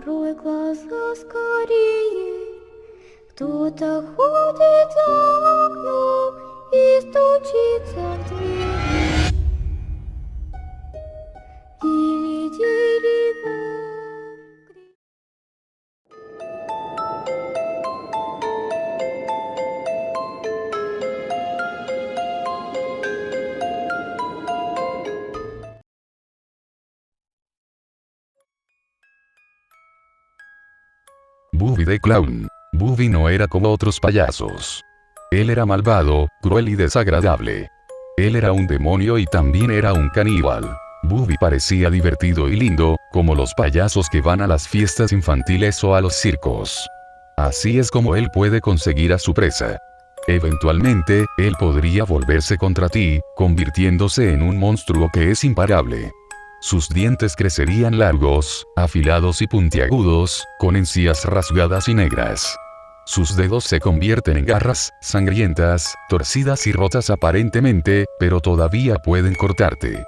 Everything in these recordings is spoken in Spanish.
Открой глаза скорее, кто-то ходит за окном и стучится в дверь. Или дерево. Buffy the Clown. Buffy no era como otros payasos. Él era malvado, cruel y desagradable. Él era un demonio y también era un caníbal. Buffy parecía divertido y lindo, como los payasos que van a las fiestas infantiles o a los circos. Así es como él puede conseguir a su presa. Eventualmente, él podría volverse contra ti, convirtiéndose en un monstruo que es imparable. Sus dientes crecerían largos, afilados y puntiagudos, con encías rasgadas y negras. Sus dedos se convierten en garras, sangrientas, torcidas y rotas aparentemente, pero todavía pueden cortarte.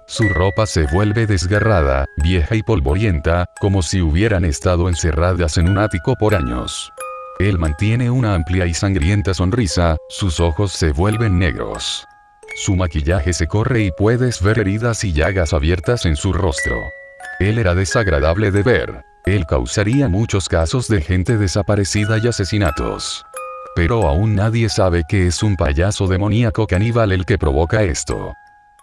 Su ropa se vuelve desgarrada, vieja y polvorienta, como si hubieran estado encerradas en un ático por años. Él mantiene una amplia y sangrienta sonrisa, sus ojos se vuelven negros. Su maquillaje se corre y puedes ver heridas y llagas abiertas en su rostro. Él era desagradable de ver. Él causaría muchos casos de gente desaparecida y asesinatos. Pero aún nadie sabe que es un payaso demoníaco caníbal el que provoca esto.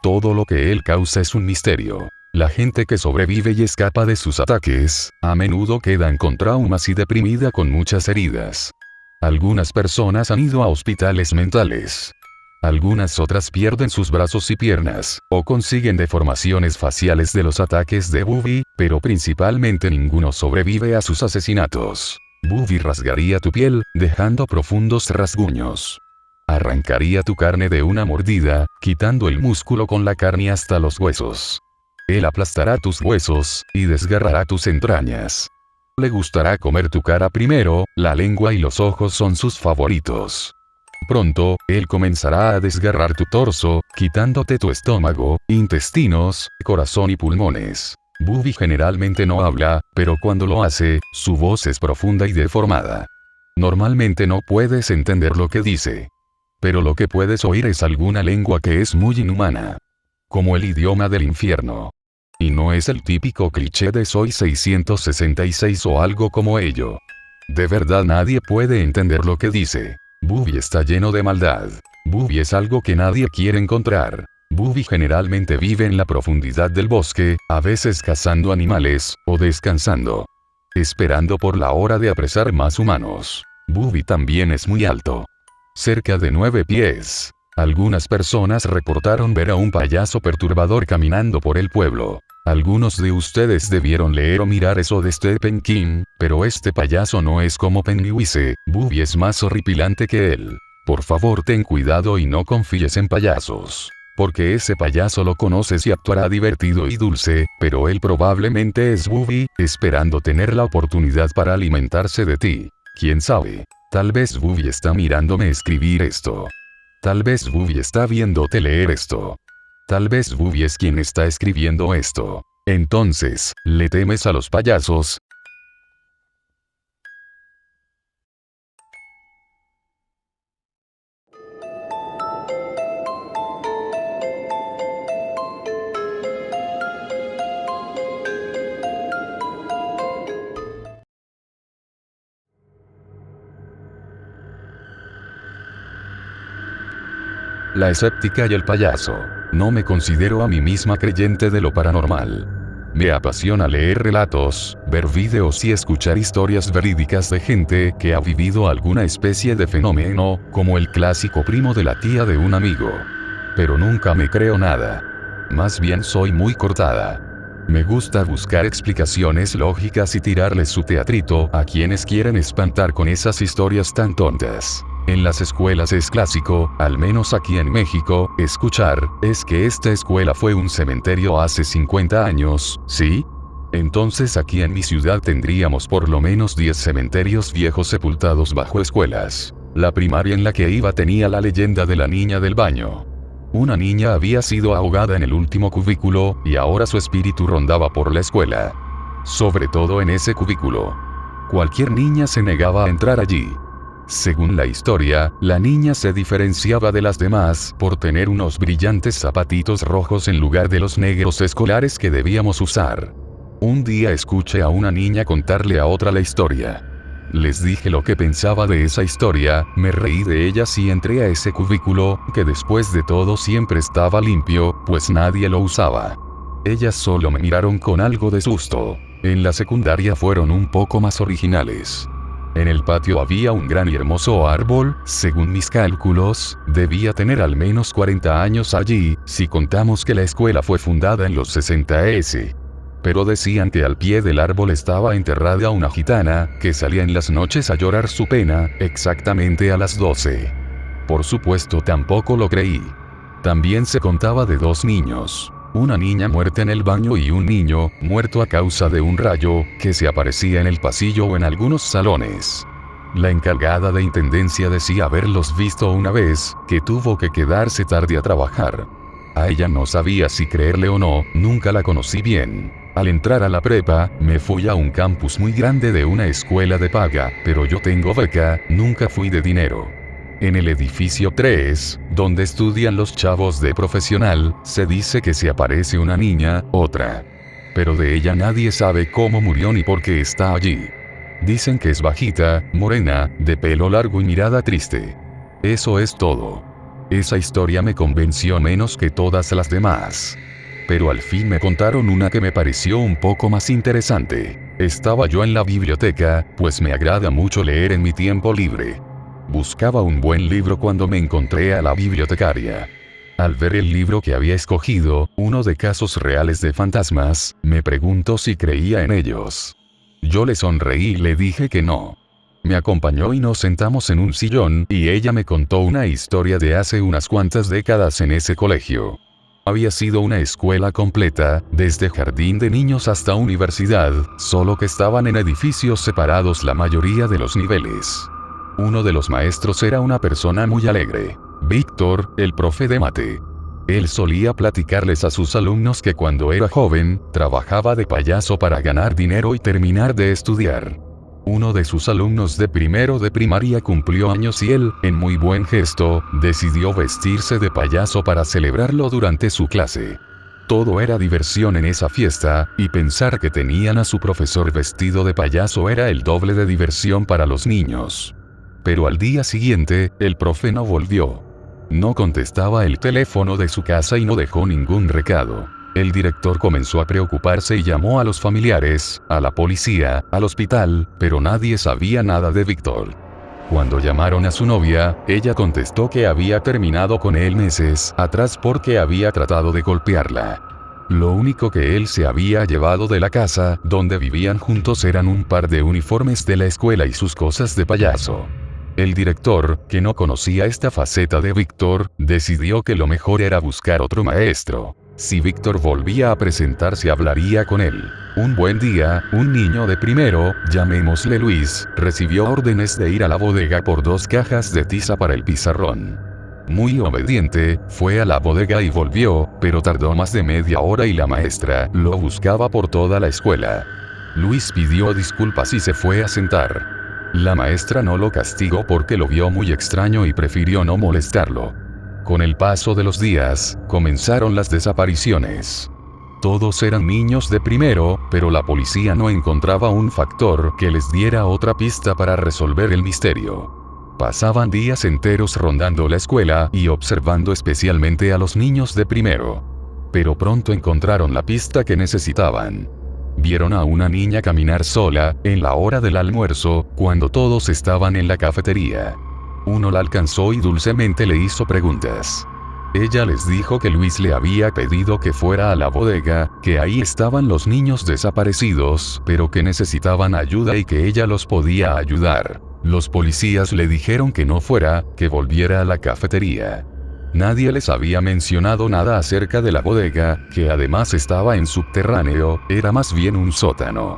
Todo lo que él causa es un misterio. La gente que sobrevive y escapa de sus ataques, a menudo quedan con traumas y deprimida con muchas heridas. Algunas personas han ido a hospitales mentales. Algunas otras pierden sus brazos y piernas, o consiguen deformaciones faciales de los ataques de Buffy, pero principalmente ninguno sobrevive a sus asesinatos. Buffy rasgaría tu piel, dejando profundos rasguños. Arrancaría tu carne de una mordida, quitando el músculo con la carne hasta los huesos. Él aplastará tus huesos, y desgarrará tus entrañas. Le gustará comer tu cara primero, la lengua y los ojos son sus favoritos. Pronto, él comenzará a desgarrar tu torso, quitándote tu estómago, intestinos, corazón y pulmones. Buffy generalmente no habla, pero cuando lo hace, su voz es profunda y deformada. Normalmente no puedes entender lo que dice. Pero lo que puedes oír es alguna lengua que es muy inhumana. Como el idioma del infierno. Y no es el típico cliché de Soy 666 o algo como ello. De verdad nadie puede entender lo que dice. Buffy está lleno de maldad. Buffy es algo que nadie quiere encontrar. Buffy generalmente vive en la profundidad del bosque, a veces cazando animales, o descansando. Esperando por la hora de apresar más humanos. Buffy también es muy alto. Cerca de 9 pies. Algunas personas reportaron ver a un payaso perturbador caminando por el pueblo. Algunos de ustedes debieron leer o mirar eso de Stephen King, pero este payaso no es como Pennywise, Buffy es más horripilante que él. Por favor ten cuidado y no confíes en payasos. Porque ese payaso lo conoces y actuará divertido y dulce, pero él probablemente es Buffy, esperando tener la oportunidad para alimentarse de ti. ¿Quién sabe? Tal vez Buffy está mirándome escribir esto. Tal vez Buffy está viéndote leer esto. Tal vez Buffy es quien está escribiendo esto. Entonces, ¿le temes a los payasos? La escéptica y el payaso. No me considero a mí misma creyente de lo paranormal. Me apasiona leer relatos, ver videos y escuchar historias verídicas de gente que ha vivido alguna especie de fenómeno, como el clásico primo de la tía de un amigo. Pero nunca me creo nada. Más bien soy muy cortada. Me gusta buscar explicaciones lógicas y tirarles su teatrito a quienes quieren espantar con esas historias tan tontas. En las escuelas es clásico, al menos aquí en México, escuchar, es que esta escuela fue un cementerio hace 50 años, ¿sí? Entonces aquí en mi ciudad tendríamos por lo menos 10 cementerios viejos sepultados bajo escuelas. La primaria en la que iba tenía la leyenda de la niña del baño. Una niña había sido ahogada en el último cubículo, y ahora su espíritu rondaba por la escuela. sobre todo en ese cubículo. Cualquier niña se negaba a entrar allí. Según la historia, la niña se diferenciaba de las demás por tener unos brillantes zapatitos rojos en lugar de los negros escolares que debíamos usar. Un día escuché a una niña contarle a otra la historia. Les dije lo que pensaba de esa historia, me reí de ellas y entré a ese cubículo, que después de todo siempre estaba limpio, pues nadie lo usaba. Ellas solo me miraron con algo de susto. En la secundaria fueron un poco más originales. En el patio había un gran y hermoso árbol, según mis cálculos, debía tener al menos 40 años allí, si contamos que la escuela fue fundada en los 60s. Pero decían que al pie del árbol estaba enterrada una gitana, que salía en las noches a llorar su pena, exactamente a las 12. Por supuesto tampoco lo creí. También se contaba de 2 niños. Una niña muerta en el baño y un niño, muerto a causa de un rayo, que se aparecía en el pasillo o en algunos salones. La encargada de intendencia decía haberlos visto una vez, que tuvo que quedarse tarde a trabajar. A ella no sabía si creerle o no, nunca la conocí bien. Al entrar a la prepa, me fui a un campus muy grande de una escuela de paga, pero yo tengo beca, nunca fui de dinero. En el edificio 3, donde estudian los chavos de profesional, se dice que se aparece una niña, otra. Pero de ella nadie sabe cómo murió ni por qué está allí. Dicen que es bajita, morena, de pelo largo y mirada triste. Eso es todo. Esa historia me convenció menos que todas las demás. Pero al fin me contaron una que me pareció un poco más interesante. Estaba yo en la biblioteca, pues me agrada mucho leer en mi tiempo libre. Buscaba un buen libro cuando me encontré a la bibliotecaria. Al ver el libro que había escogido, uno de casos reales de fantasmas, me preguntó si creía en ellos. Yo le sonreí y le dije que no. Me acompañó y nos sentamos en un sillón, y ella me contó una historia de hace unas cuantas décadas en ese colegio. Había sido una escuela completa, desde jardín de niños hasta universidad, solo que estaban en edificios separados la mayoría de los niveles. Uno de los maestros era una persona muy alegre. Víctor, el profe de mate. Él solía platicarles a sus alumnos que cuando era joven, trabajaba de payaso para ganar dinero y terminar de estudiar. Uno de sus alumnos de primero de primaria cumplió años y él, en muy buen gesto, decidió vestirse de payaso para celebrarlo durante su clase. Todo era diversión en esa fiesta, y pensar que tenían a su profesor vestido de payaso era el doble de diversión para los niños. Pero al día siguiente, el profe no volvió. No contestaba el teléfono de su casa y no dejó ningún recado. El director comenzó a preocuparse y llamó a los familiares, a la policía, al hospital, pero nadie sabía nada de Víctor. Cuando llamaron a su novia, ella contestó que había terminado con él meses atrás porque había tratado de golpearla. Lo único que él se había llevado de la casa, donde vivían juntos, eran un par de uniformes de la escuela y sus cosas de payaso. El director, que no conocía esta faceta de Víctor, decidió que lo mejor era buscar otro maestro. Si Víctor volvía a presentarse, hablaría con él. Un buen día, un niño de primero, llamémosle Luis, recibió órdenes de ir a la bodega por 2 cajas de tiza para el pizarrón. Muy obediente, fue a la bodega y volvió, pero tardó más de media hora y la maestra lo buscaba por toda la escuela. Luis pidió disculpas y se fue a sentar. La maestra no lo castigó porque lo vio muy extraño y prefirió no molestarlo. Con el paso de los días, comenzaron las desapariciones. Todos eran niños de primero, pero la policía no encontraba un factor que les diera otra pista para resolver el misterio. Pasaban días enteros rondando la escuela y observando especialmente a los niños de primero. Pero pronto encontraron la pista que necesitaban. Vieron a una niña caminar sola, en la hora del almuerzo, cuando todos estaban en la cafetería. Uno la alcanzó y dulcemente le hizo preguntas. Ella les dijo que Luis le había pedido que fuera a la bodega, que ahí estaban los niños desaparecidos, pero que necesitaban ayuda y que ella los podía ayudar. Los policías le dijeron que no fuera, que volviera a la cafetería. Nadie les había mencionado nada acerca de la bodega, que además estaba en subterráneo, era más bien un sótano.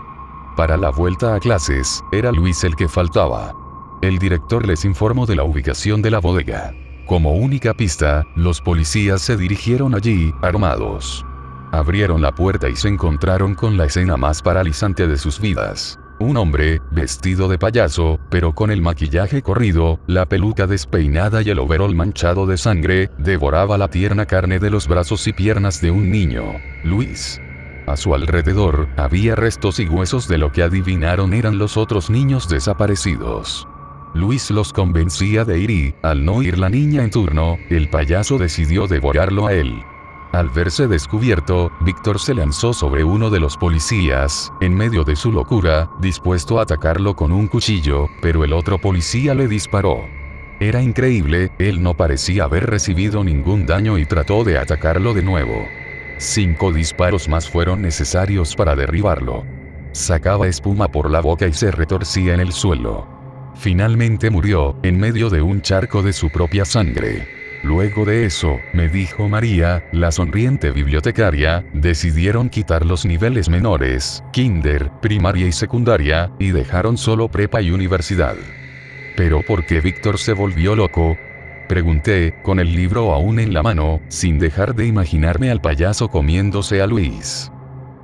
Para la vuelta a clases, era Luis el que faltaba. El director les informó de la ubicación de la bodega. Como única pista, los policías se dirigieron allí, armados. Abrieron la puerta y se encontraron con la escena más paralizante de sus vidas. Un hombre, vestido de payaso, pero con el maquillaje corrido, la peluca despeinada y el overol manchado de sangre, devoraba la tierna carne de los brazos y piernas de un niño, Luis. A su alrededor, había restos y huesos de lo que adivinaron eran los otros niños desaparecidos. Luis los convencía de ir y, al no ir la niña en turno, el payaso decidió devorarlo a él. Al verse descubierto, Víctor se lanzó sobre uno de los policías, en medio de su locura, dispuesto a atacarlo con un cuchillo, pero el otro policía le disparó. Era increíble, él no parecía haber recibido ningún daño y trató de atacarlo de nuevo. 5 disparos más fueron necesarios para derribarlo. Sacaba espuma por la boca y se retorcía en el suelo. Finalmente murió, en medio de un charco de su propia sangre. Luego de eso, me dijo María, la sonriente bibliotecaria, decidieron quitar los niveles menores, kinder, primaria y secundaria, y dejaron solo prepa y universidad. ¿Pero por qué Víctor se volvió loco? Pregunté, con el libro aún en la mano, sin dejar de imaginarme al payaso comiéndose a Luis.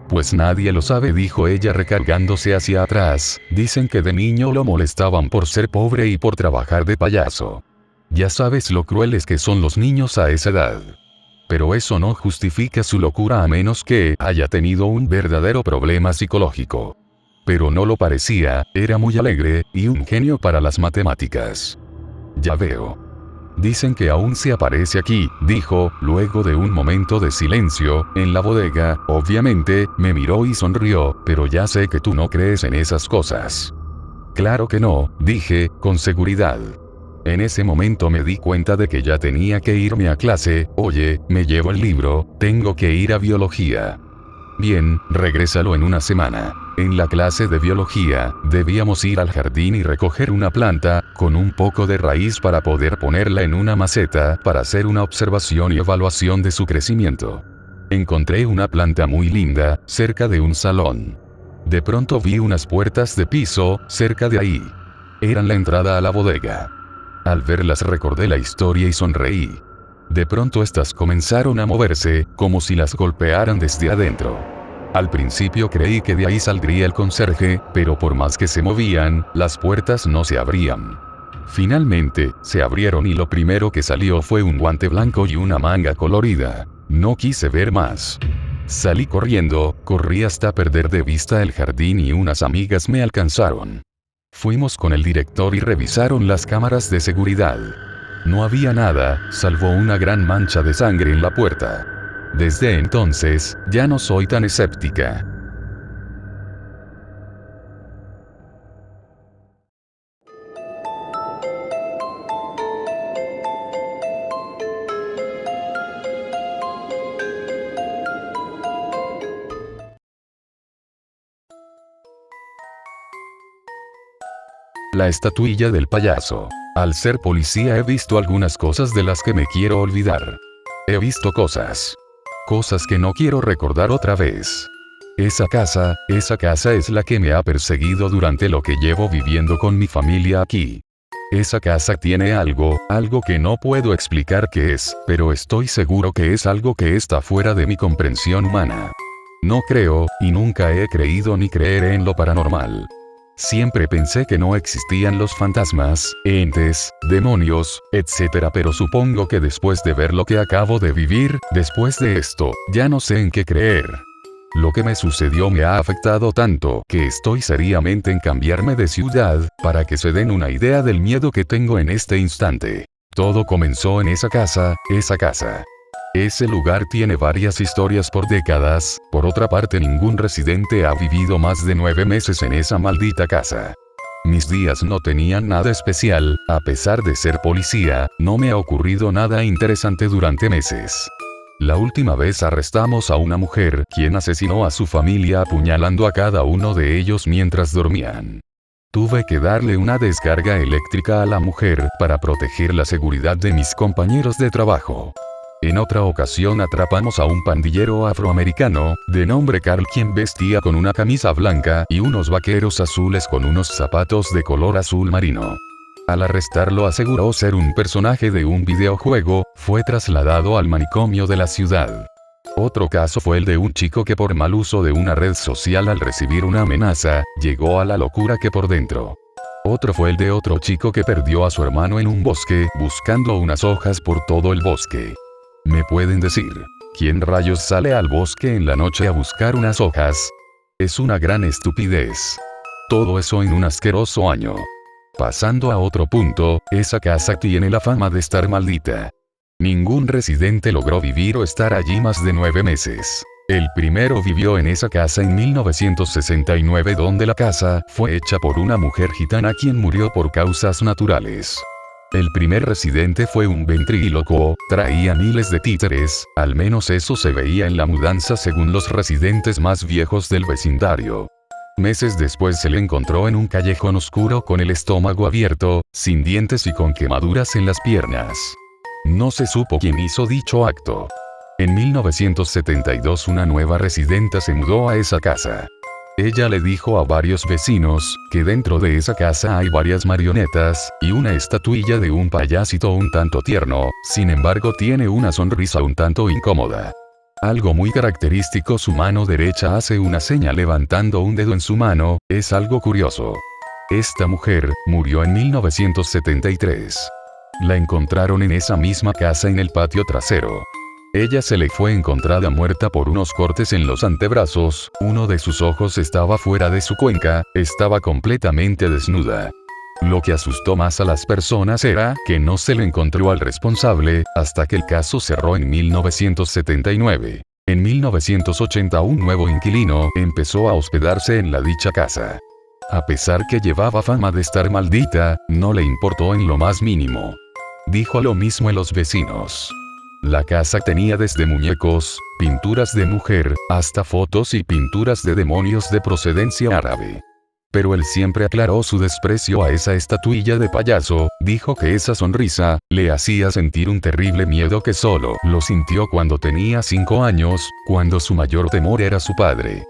Pues nadie lo sabe, dijo ella recargándose hacia atrás. Dicen que de niño lo molestaban por ser pobre y por trabajar de payaso. Ya sabes lo crueles que son los niños a esa edad. Pero eso no justifica su locura a menos que haya tenido un verdadero problema psicológico. Pero no lo parecía, era muy alegre, y un genio para las matemáticas. Ya veo. Dicen que aún se aparece aquí, dijo, luego de un momento de silencio, en la bodega. Obviamente, me miró y sonrió, pero ya sé que tú no crees en esas cosas. Claro que no, dije, con seguridad. En ese momento me di cuenta de que ya tenía que irme a clase. Oye, me llevo el libro, tengo que ir a biología. Bien, regrésalo en una semana. En la clase de biología, debíamos ir al jardín y recoger una planta, con un poco de raíz para poder ponerla en una maceta, para hacer una observación y evaluación de su crecimiento. Encontré una planta muy linda, cerca de un salón. De pronto vi unas puertas de piso, cerca de ahí. Eran la entrada a la bodega. Al verlas recordé la historia y sonreí. De pronto estas comenzaron a moverse, como si las golpearan desde adentro. Al principio creí que de ahí saldría el conserje, pero por más que se movían, las puertas no se abrían. Finalmente, se abrieron y lo primero que salió fue un guante blanco y una manga colorida. No quise ver más. Salí corriendo, corrí hasta perder de vista el jardín y unas amigas me alcanzaron. Fuimos con el director y revisaron las cámaras de seguridad. No había nada, salvo una gran mancha de sangre en la puerta. Desde entonces, ya no soy tan escéptica. La estatuilla del payaso. Al ser policía he visto algunas cosas de las que me quiero olvidar. He visto cosas que no quiero recordar otra vez. Esa casa es la que me ha perseguido durante lo que llevo viviendo con mi familia aquí. Esa casa tiene algo que no puedo explicar qué es, pero estoy seguro que es algo que está fuera de mi comprensión humana. No creo, y nunca he creído ni creeré en lo paranormal. Siempre pensé que no existían los fantasmas, entes, demonios, etc. Pero supongo que después de ver lo que acabo de vivir, después de esto, ya no sé en qué creer. Lo que me sucedió me ha afectado tanto que estoy seriamente en cambiarme de ciudad, para que se den una idea del miedo que tengo en este instante. Todo comenzó en esa casa. Ese lugar tiene varias historias por décadas. Por otra parte, ningún residente ha vivido más de 9 meses en esa maldita casa. Mis días no tenían nada especial, a pesar de ser policía, no me ha ocurrido nada interesante durante meses. La última vez arrestamos a una mujer, quien asesinó a su familia apuñalando a cada uno de ellos mientras dormían. Tuve que darle una descarga eléctrica a la mujer para proteger la seguridad de mis compañeros de trabajo. En otra ocasión atrapamos a un pandillero afroamericano, de nombre Carl, quien vestía con una camisa blanca y unos vaqueros azules con unos zapatos de color azul marino. Al arrestarlo aseguró ser un personaje de un videojuego, fue trasladado al manicomio de la ciudad. Otro caso fue el de un chico que por mal uso de una red social al recibir una amenaza, llegó a la locura que por dentro. Otro fue el de otro chico que perdió a su hermano en un bosque, buscando unas hojas por todo el bosque. ¿Me pueden decir, quién rayos sale al bosque en la noche a buscar unas hojas? Es una gran estupidez. Todo eso en un asqueroso año. Pasando a otro punto, esa casa tiene la fama de estar maldita. Ningún residente logró vivir o estar allí más de 9 meses. El primero vivió en esa casa en 1969, donde la casa fue hecha por una mujer gitana quien murió por causas naturales. El primer residente fue un ventrílocuo, traía miles de títeres, al menos eso se veía en la mudanza según los residentes más viejos del vecindario. Meses después se le encontró en un callejón oscuro con el estómago abierto, sin dientes y con quemaduras en las piernas. No se supo quién hizo dicho acto. En 1972 una nueva residenta se mudó a esa casa. Ella le dijo a varios vecinos que dentro de esa casa hay varias marionetas y una estatuilla de un payasito un tanto tierno, sin embargo tiene una sonrisa un tanto incómoda. Algo muy característico, su mano derecha hace una seña levantando un dedo en su mano, es algo curioso. Esta mujer murió en 1973. La encontraron en esa misma casa en el patio trasero. Ella se le fue encontrada muerta por unos cortes en los antebrazos, uno de sus ojos estaba fuera de su cuenca, estaba completamente desnuda. Lo que asustó más a las personas era que no se le encontró al responsable, hasta que el caso cerró en 1979. En 1980 un nuevo inquilino empezó a hospedarse en la dicha casa. A pesar que llevaba fama de estar maldita, no le importó en lo más mínimo. Dijo lo mismo a los vecinos. La casa tenía desde muñecos, pinturas de mujer, hasta fotos y pinturas de demonios de procedencia árabe. Pero él siempre aclaró su desprecio a esa estatuilla de payaso, dijo que esa sonrisa le hacía sentir un terrible miedo que solo lo sintió cuando tenía 5 años, cuando su mayor temor era su padre.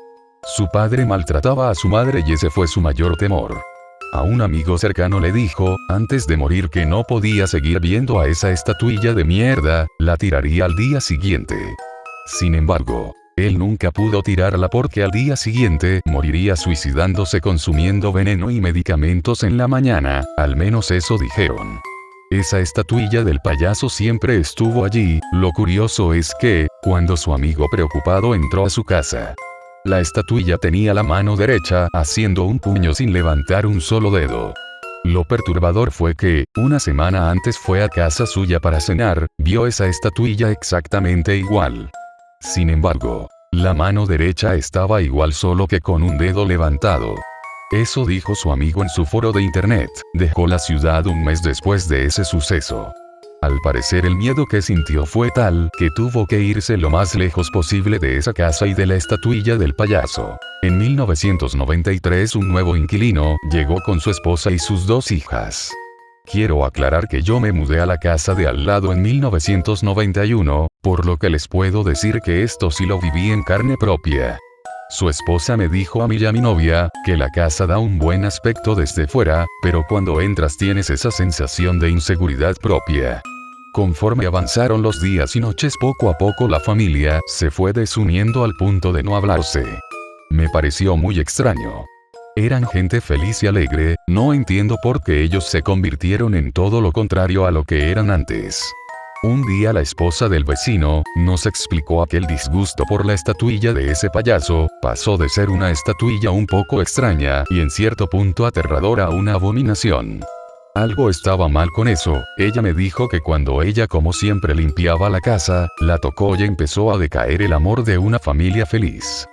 Su padre maltrataba a su madre y ese fue su mayor temor. A un amigo cercano le dijo, antes de morir, que no podía seguir viendo a esa estatuilla de mierda, la tiraría al día siguiente. Sin embargo, él nunca pudo tirarla porque al día siguiente moriría suicidándose consumiendo veneno y medicamentos en la mañana, al menos eso dijeron. Esa estatuilla del payaso siempre estuvo allí, lo curioso es que, cuando su amigo preocupado entró a su casa, la estatuilla tenía la mano derecha haciendo un puño sin levantar un solo dedo. Lo perturbador fue que, una semana antes fue a casa suya para cenar, vio esa estatuilla exactamente igual. Sin embargo, la mano derecha estaba igual solo que con un dedo levantado. Eso dijo su amigo en su foro de internet. Dejó la ciudad un mes después de ese suceso. Al parecer el miedo que sintió fue tal que tuvo que irse lo más lejos posible de esa casa y de la estatuilla del payaso. En 1993 un nuevo inquilino llegó con su esposa y sus 2 hijas. Quiero aclarar que yo me mudé a la casa de al lado en 1991, por lo que les puedo decir que esto sí lo viví en carne propia. Su esposa me dijo a mí y a mi novia, que la casa da un buen aspecto desde fuera, pero cuando entras tienes esa sensación de inseguridad propia. Conforme avanzaron los días y noches, poco a poco la familia se fue desuniendo al punto de no hablarse. Me pareció muy extraño. Eran gente feliz y alegre, no entiendo por qué ellos se convirtieron en todo lo contrario a lo que eran antes. Un día la esposa del vecino nos explicó aquel disgusto por la estatuilla de ese payaso, pasó de ser una estatuilla un poco extraña y en cierto punto aterradora a una abominación. Algo estaba mal con eso, ella me dijo que cuando ella como siempre limpiaba la casa, la tocó y empezó a decaer el amor de una familia feliz.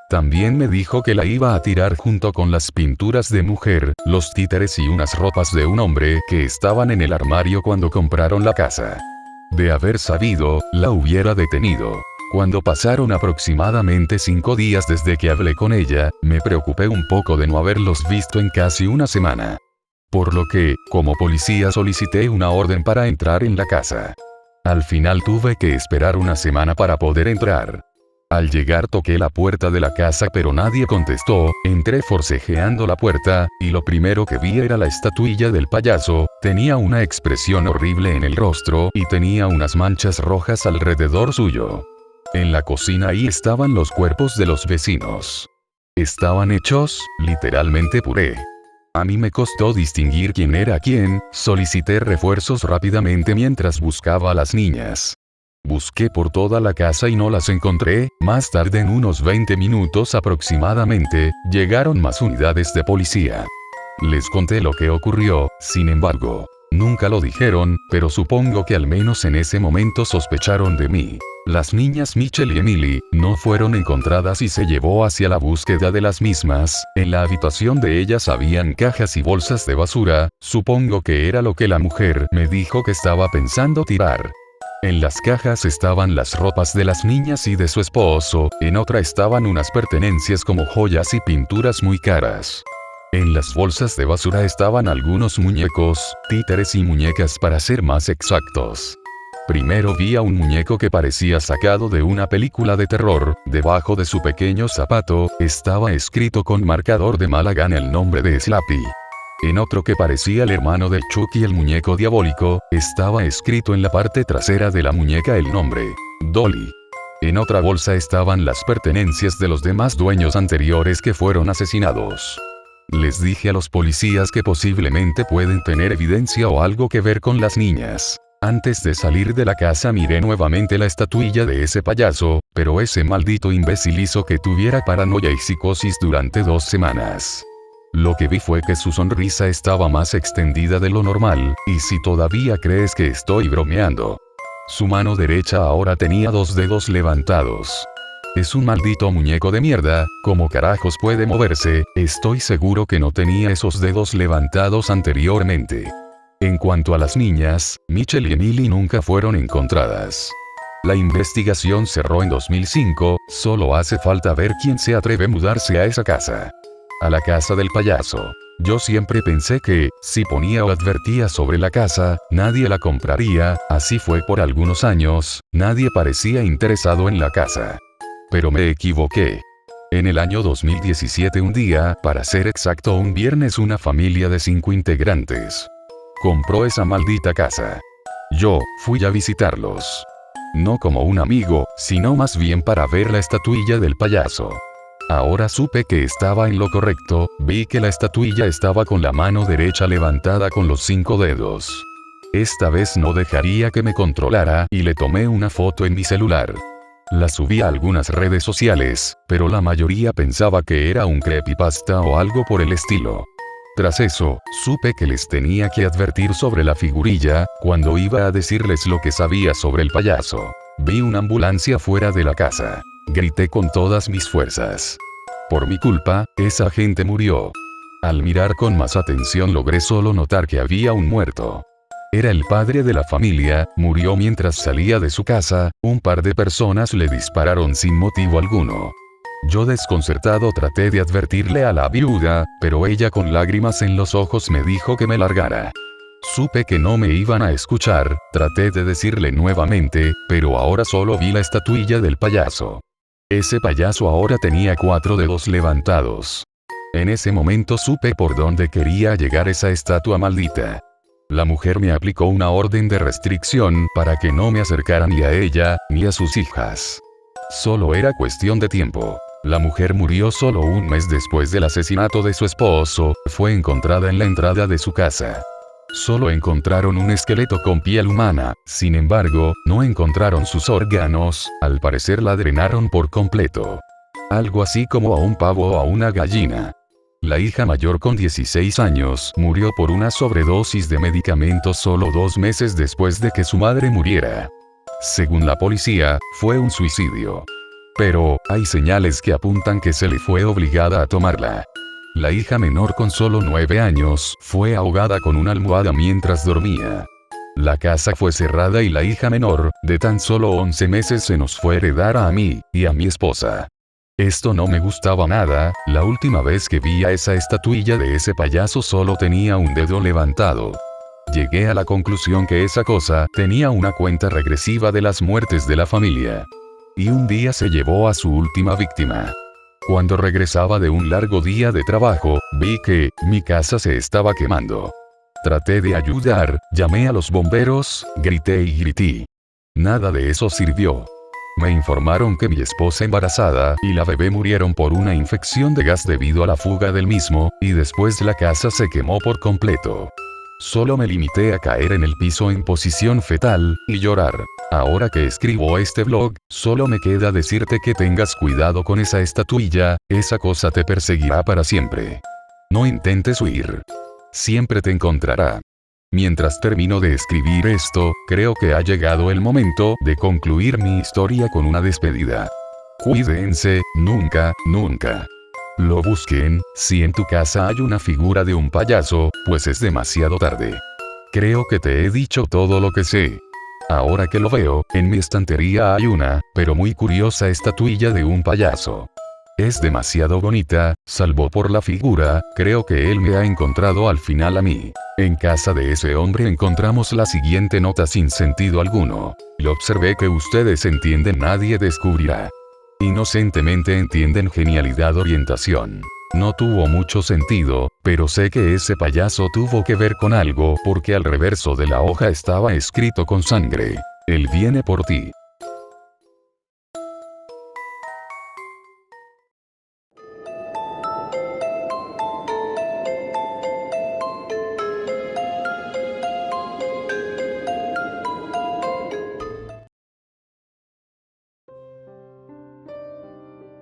También me dijo que la iba a tirar junto con las pinturas de mujer, los títeres y unas ropas de un hombre que estaban en el armario cuando compraron la casa. De haber sabido, la hubiera detenido. Cuando pasaron aproximadamente 5 días desde que hablé con ella, me preocupé un poco de no haberlos visto en casi una semana. Por lo que, como policía, solicité una orden para entrar en la casa. Al final tuve que esperar una semana para poder entrar. Al llegar toqué la puerta de la casa pero nadie contestó, entré forcejeando la puerta, y lo primero que vi era la estatuilla del payaso, tenía una expresión horrible en el rostro y tenía unas manchas rojas alrededor suyo. En la cocina ahí estaban los cuerpos de los vecinos. Estaban hechos, literalmente puré. A mí me costó distinguir quién era quién, solicité refuerzos rápidamente mientras buscaba a las niñas. Busqué por toda la casa y no las encontré. Más tarde, en unos 20 minutos aproximadamente, llegaron más unidades de policía. Les conté lo que ocurrió, sin embargo, nunca lo dijeron, pero supongo que al menos en ese momento sospecharon de mí. Las niñas Michelle y Emily no fueron encontradas y se llevó hacia la búsqueda de las mismas. En la habitación de ellas habían cajas y bolsas de basura, supongo que era lo que la mujer me dijo que estaba pensando tirar. En las cajas estaban las ropas de las niñas y de su esposo, en otra estaban unas pertenencias como joyas y pinturas muy caras. En las bolsas de basura estaban algunos muñecos, títeres y muñecas para ser más exactos. Primero vi a un muñeco que parecía sacado de una película de terror. Debajo de su pequeño zapato, estaba escrito con marcador de mala gana el nombre de Slappy. En otro que parecía el hermano de Chucky, el muñeco diabólico, estaba escrito en la parte trasera de la muñeca el nombre, Dolly. En otra bolsa estaban las pertenencias de los demás dueños anteriores que fueron asesinados. Les dije a los policías que posiblemente pueden tener evidencia o algo que ver con las niñas. Antes de salir de la casa miré nuevamente la estatuilla de ese payaso, pero ese maldito imbécil hizo que tuviera paranoia y psicosis durante 2 semanas. Lo que vi fue que su sonrisa estaba más extendida de lo normal, y si todavía crees que estoy bromeando. Su mano derecha ahora tenía 2 dedos levantados. Es un maldito muñeco de mierda, ¿cómo carajos puede moverse? Estoy seguro que no tenía esos dedos levantados anteriormente. En cuanto a las niñas, Michelle y Emily nunca fueron encontradas. La investigación cerró en 2005, solo hace falta ver quién se atreve a mudarse a esa casa. A la casa del payaso. Yo siempre pensé que, si ponía o advertía sobre la casa, nadie la compraría, así fue por algunos años, nadie parecía interesado en la casa. Pero me equivoqué. En el año 2017 un día, para ser exacto un viernes, una familia de 5 integrantes compró esa maldita casa. Yo fui a visitarlos. No como un amigo, sino más bien para ver la estatuilla del payaso. Ahora supe que estaba en lo correcto, vi que la estatuilla estaba con la mano derecha levantada con los 5 dedos. Esta vez no dejaría que me controlara y le tomé una foto en mi celular. La subí a algunas redes sociales, pero la mayoría pensaba que era un creepypasta o algo por el estilo. Tras eso, supe que les tenía que advertir sobre la figurilla, cuando iba a decirles lo que sabía sobre el payaso. Vi una ambulancia fuera de la casa. Grité con todas mis fuerzas. Por mi culpa, esa gente murió. Al mirar con más atención logré solo notar que había un muerto. Era el padre de la familia, murió mientras salía de su casa, un par de personas le dispararon sin motivo alguno. Yo desconcertado traté de advertirle a la viuda, pero ella con lágrimas en los ojos me dijo que me largara. Supe que no me iban a escuchar, traté de decirle nuevamente, pero ahora solo vi la estatuilla del payaso. Ese payaso ahora tenía 4 dedos levantados. En ese momento supe por dónde quería llegar esa estatua maldita. La mujer me aplicó una orden de restricción para que no me acercara ni a ella, ni a sus hijas. Solo era cuestión de tiempo. La mujer murió solo un mes después del asesinato de su esposo, fue encontrada en la entrada de su casa. Solo encontraron un esqueleto con piel humana, sin embargo, no encontraron sus órganos, al parecer la drenaron por completo. Algo así como a un pavo o a una gallina. La hija mayor con 16 años murió por una sobredosis de medicamentos solo 2 meses después de que su madre muriera. Según la policía, fue un suicidio. Pero, hay señales que apuntan que se le fue obligada a tomarla. La hija menor con solo 9 años fue ahogada con una almohada mientras dormía. La casa fue cerrada y la hija menor, de tan solo 11 meses, se nos fue a heredar a mí y a mi esposa. Esto no me gustaba nada. La última vez que vi a esa estatuilla de ese payaso solo tenía un dedo levantado. Llegué a la conclusión que esa cosa tenía una cuenta regresiva de las muertes de la familia. Y un día se llevó a su última víctima. Cuando regresaba de un largo día de trabajo, vi que mi casa se estaba quemando. Traté de ayudar, llamé a los bomberos, grité y grité. Nada de eso sirvió. Me informaron que mi esposa embarazada y la bebé murieron por una infección de gas debido a la fuga del mismo, y después la casa se quemó por completo. Solo me limité a caer en el piso en posición fetal, y llorar. Ahora que escribo este blog, solo me queda decirte que tengas cuidado con esa estatuilla, esa cosa te perseguirá para siempre. No intentes huir. Siempre te encontrará. Mientras termino de escribir esto, creo que ha llegado el momento de concluir mi historia con una despedida. Cuídense, nunca, nunca lo busquen, si en tu casa hay una figura de un payaso, pues es demasiado tarde. Creo que te he dicho todo lo que sé. Ahora que lo veo, en mi estantería hay una, pero muy curiosa estatuilla de un payaso. Es demasiado bonita, salvo por la figura, creo que él me ha encontrado al final a mí. En casa de ese hombre encontramos la siguiente nota sin sentido alguno. Lo observé que ustedes entienden, nadie descubrirá. Inocentemente entienden genialidad, orientación. No tuvo mucho sentido, pero sé que ese payaso tuvo que ver con algo porque al reverso de la hoja estaba escrito con sangre. Él viene por ti.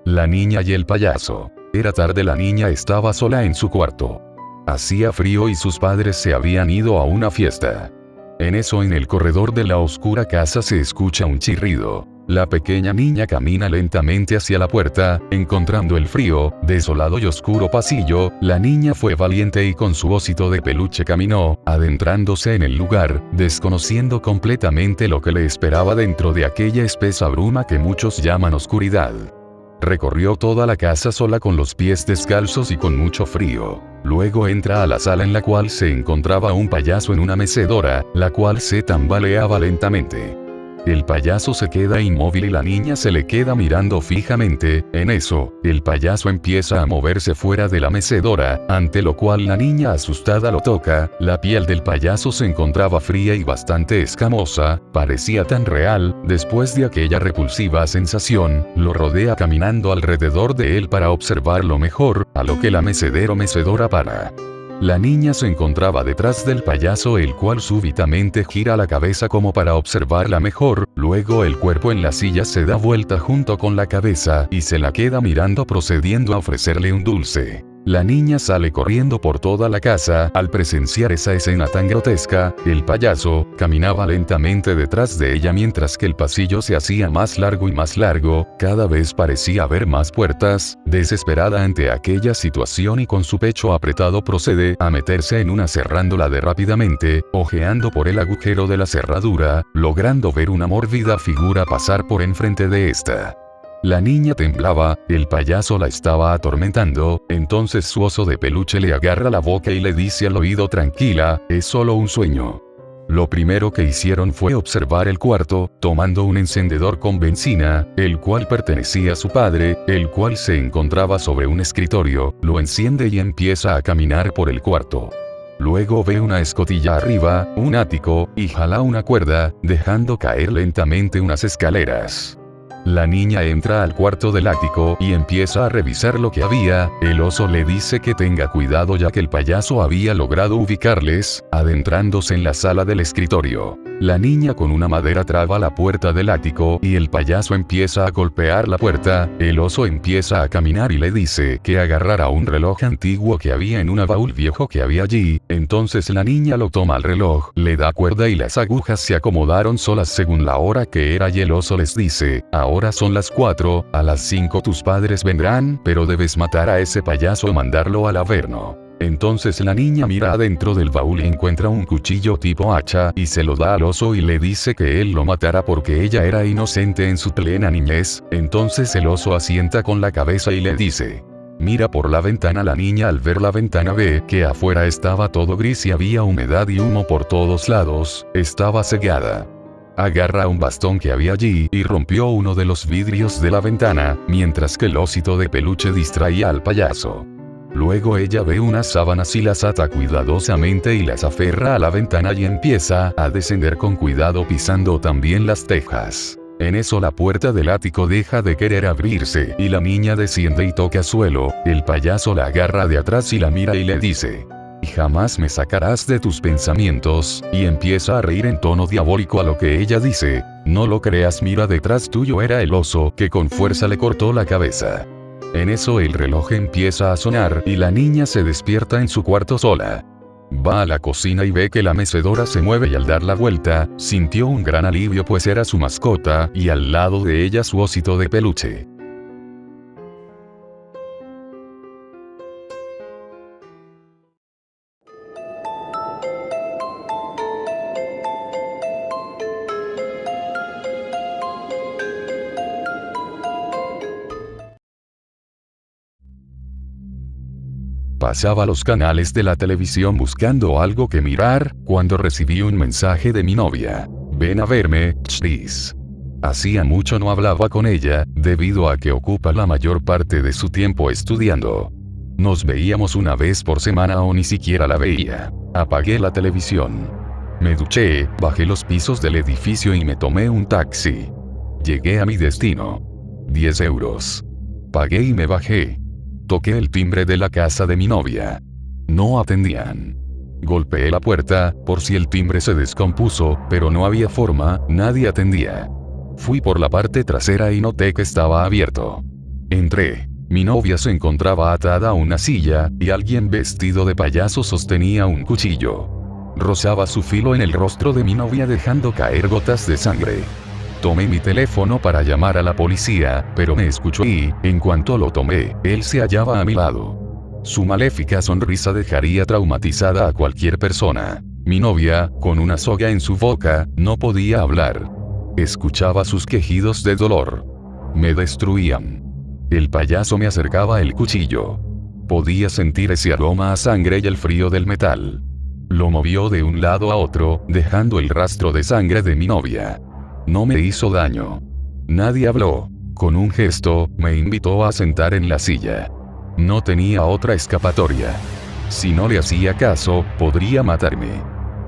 La niña y el payaso. Era tarde, la niña estaba sola en su cuarto. Hacía frío y sus padres se habían ido a una fiesta. En eso, en el corredor de la oscura casa se escucha un chirrido. La pequeña niña camina lentamente hacia la puerta, encontrando el frío, desolado y oscuro pasillo. La niña fue valiente y con su osito de peluche caminó, adentrándose en el lugar, desconociendo completamente lo que le esperaba dentro de aquella espesa bruma que muchos llaman oscuridad. Recorrió toda la casa sola con los pies descalzos y con mucho frío. Luego entra a la sala en la cual se encontraba un payaso en una mecedora, la cual se tambaleaba lentamente. El payaso se queda inmóvil y la niña se le queda mirando fijamente. En eso, el payaso empieza a moverse fuera de la mecedora, ante lo cual la niña asustada lo toca. La piel del payaso se encontraba fría y bastante escamosa, parecía tan real. Después de aquella repulsiva sensación, lo rodea caminando alrededor de él para observarlo mejor, a lo que la mecedora para. La niña se encontraba detrás del payaso, el cual súbitamente gira la cabeza como para observarla mejor, luego el cuerpo en la silla se da vuelta junto con la cabeza y se la queda mirando, procediendo a ofrecerle un dulce. La niña sale corriendo por toda la casa. Al presenciar esa escena tan grotesca, el payaso caminaba lentamente detrás de ella mientras que el pasillo se hacía más largo y más largo, cada vez parecía haber más puertas. Desesperada ante aquella situación y con su pecho apretado, procede a meterse en una cerrándola de rápidamente, ojeando por el agujero de la cerradura, logrando ver una mórbida figura pasar por enfrente de esta. La niña temblaba, el payaso la estaba atormentando, entonces su oso de peluche le agarra la boca y le dice al oído: tranquila, es solo un sueño. Lo primero que hicieron fue observar el cuarto, tomando un encendedor con benzina, el cual pertenecía a su padre, el cual se encontraba sobre un escritorio, lo enciende y empieza a caminar por el cuarto. Luego ve una escotilla arriba, un ático, y jala una cuerda, dejando caer lentamente unas escaleras. La niña entra al cuarto del ático y empieza a revisar lo que había. El oso le dice que tenga cuidado ya que el payaso había logrado ubicarles, adentrándose en la sala del escritorio. La niña con una madera traba la puerta del ático y el payaso empieza a golpear la puerta. El oso empieza a caminar y le dice que agarrara un reloj antiguo que había en un baúl viejo que había allí. Entonces la niña lo toma al reloj, le da cuerda y las agujas se acomodaron solas según la hora que era y el oso les dice: ahora son las 4, a las 5 tus padres vendrán, pero debes matar a ese payaso o mandarlo al averno. Entonces la niña mira adentro del baúl y encuentra un cuchillo tipo hacha y se lo da al oso y le dice que él lo matará porque ella era inocente en su plena niñez. Entonces el oso asienta con la cabeza y le dice: mira por la ventana. La niña al ver la ventana ve que afuera estaba todo gris y había humedad y humo por todos lados, estaba cegada. Agarra un bastón que había allí y rompió uno de los vidrios de la ventana, mientras que el osito de peluche distraía al payaso. Luego ella ve unas sábanas y las ata cuidadosamente y las aferra a la ventana y empieza a descender con cuidado pisando también las tejas. En eso la puerta del ático deja de querer abrirse y la niña desciende y toca suelo. El payaso la agarra de atrás y la mira y le dice: "Y jamás me sacarás de tus pensamientos", y empieza a reír en tono diabólico, a lo que ella dice: "No lo creas, mira, detrás tuyo era el oso que con fuerza le cortó la cabeza". En eso el reloj empieza a sonar y la niña se despierta en su cuarto sola. Va a la cocina y ve que la mecedora se mueve, y al dar la vuelta, sintió un gran alivio, pues era su mascota y al lado de ella su osito de peluche. Pasaba los canales de la televisión buscando algo que mirar, cuando recibí un mensaje de mi novia: "Ven a verme, Chris". Hacía mucho no hablaba con ella, debido a que ocupa la mayor parte de su tiempo estudiando. Nos veíamos una vez por semana o ni siquiera la veía. Apagué la televisión. Me duché, bajé los pisos del edificio y me tomé un taxi. Llegué a mi destino. 10 euros. Pagué y me bajé. Toqué el timbre de la casa de mi novia. No atendían. Golpeé la puerta, por si el timbre se descompuso, pero no había forma, nadie atendía. Fui por la parte trasera y noté que estaba abierto. Entré. Mi novia se encontraba atada a una silla, y alguien vestido de payaso sostenía un cuchillo. Rozaba su filo en el rostro de mi novia, dejando caer gotas de sangre. Tomé mi teléfono para llamar a la policía, pero me escuchó y, en cuanto lo tomé, él se hallaba a mi lado. Su maléfica sonrisa dejaría traumatizada a cualquier persona. Mi novia, con una soga en su boca, no podía hablar. Escuchaba sus quejidos de dolor. Me destruían. El payaso me acercaba el cuchillo. Podía sentir ese aroma a sangre y el frío del metal. Lo movió de un lado a otro, dejando el rastro de sangre de mi novia. No me hizo daño. Nadie habló. Con un gesto, me invitó a sentar en la silla. No tenía otra escapatoria. Si no le hacía caso, podría matarme.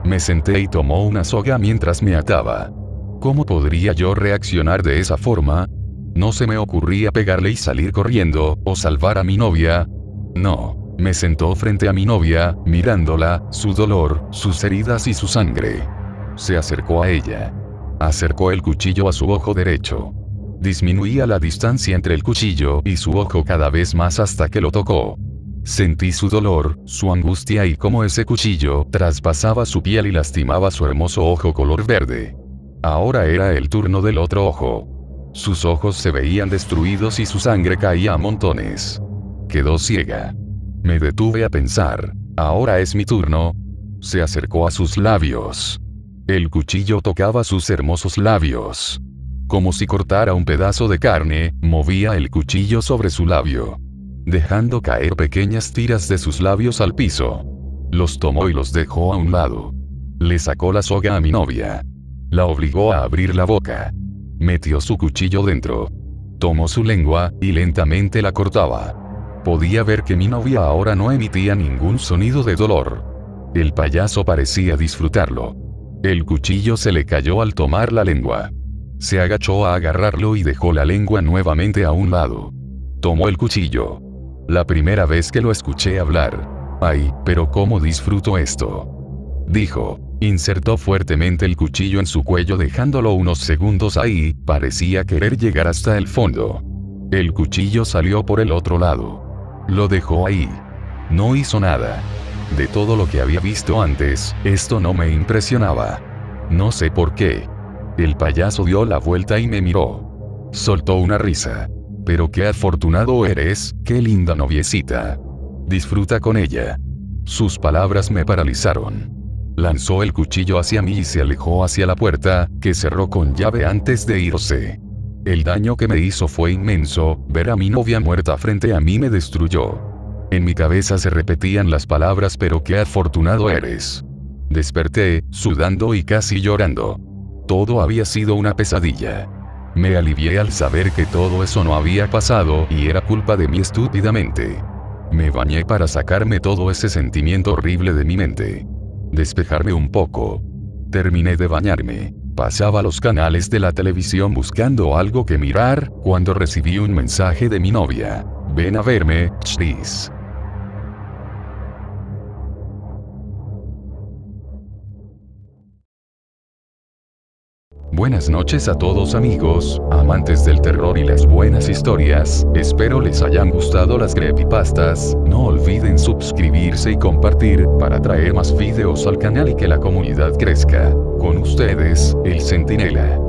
Me senté y tomó una soga mientras me ataba. ¿Cómo podría yo reaccionar de esa forma? No se me ocurría pegarle y salir corriendo, o salvar a mi novia. No. Me sentó frente a mi novia, mirándola, su dolor, sus heridas y su sangre. Se acercó a ella. Acercó el cuchillo a su ojo derecho. Disminuía la distancia entre el cuchillo y su ojo cada vez más hasta que lo tocó. Sentí su dolor, su angustia y cómo ese cuchillo traspasaba su piel y lastimaba su hermoso ojo color verde. Ahora era el turno del otro ojo. Sus ojos se veían destruidos y su sangre caía a montones. Quedó ciega. Me detuve a pensar. Ahora es mi turno. Se acercó a sus labios. El cuchillo tocaba sus hermosos labios. Como si cortara un pedazo de carne, movía el cuchillo sobre su labio, dejando caer pequeñas tiras de sus labios al piso. Los tomó y los dejó a un lado. Le sacó la soga a mi novia. La obligó a abrir la boca. Metió su cuchillo dentro. Tomó su lengua, y lentamente la cortaba. Podía ver que mi novia ahora no emitía ningún sonido de dolor. El payaso parecía disfrutarlo. El cuchillo se le cayó al tomar la lengua. Se agachó a agarrarlo y dejó la lengua nuevamente a un lado. Tomó el cuchillo. La primera vez que lo escuché hablar. «Ay, pero cómo disfruto esto», dijo. Insertó fuertemente el cuchillo en su cuello, dejándolo unos segundos ahí, parecía querer llegar hasta el fondo. El cuchillo salió por el otro lado. Lo dejó ahí. No hizo nada. De todo lo que había visto antes, esto no me impresionaba. No sé por qué. El payaso dio la vuelta y me miró. Soltó una risa. «Pero qué afortunado eres, qué linda noviecita. Disfruta con ella». Sus palabras me paralizaron. Lanzó el cuchillo hacia mí y se alejó hacia la puerta, que cerró con llave antes de irse. El daño que me hizo fue inmenso. Ver a mi novia muerta frente a mí me destruyó. En mi cabeza se repetían las palabras «pero qué afortunado eres». Desperté, sudando y casi llorando. Todo había sido una pesadilla. Me alivié al saber que todo eso no había pasado y era culpa de mí estúpidamente. Me bañé para sacarme todo ese sentimiento horrible de mi mente. Despejarme un poco. Terminé de bañarme. Pasaba los canales de la televisión buscando algo que mirar, cuando recibí un mensaje de mi novia. Ven a verme, please. Buenas noches a todos amigos, amantes del terror y las buenas historias, espero les hayan gustado las creepypastas, no olviden suscribirse y compartir, para traer más videos al canal y que la comunidad crezca. Con ustedes, el Centinela.